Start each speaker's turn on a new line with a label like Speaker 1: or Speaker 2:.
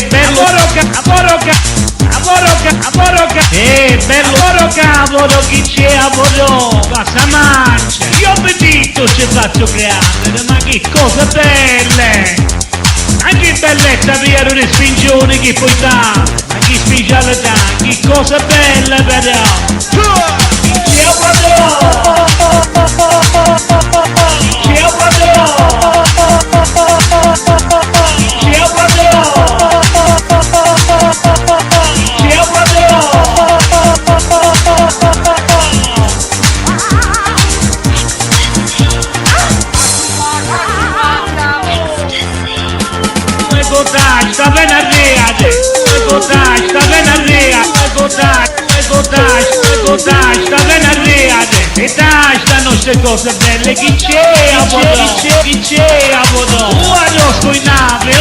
Speaker 1: bello bello cavolo chi c'è lavoro, passa mancia, io ho detto ci faccio grande, ma che cosa belle, anche bellezza via una spingione che puoi dare, ma che specialità, che cosa bella però, c'è lavoro, c'è lavoro. Sta venerdì e dai stanno ste cose belle chi c'è a vodò guardo sto in nave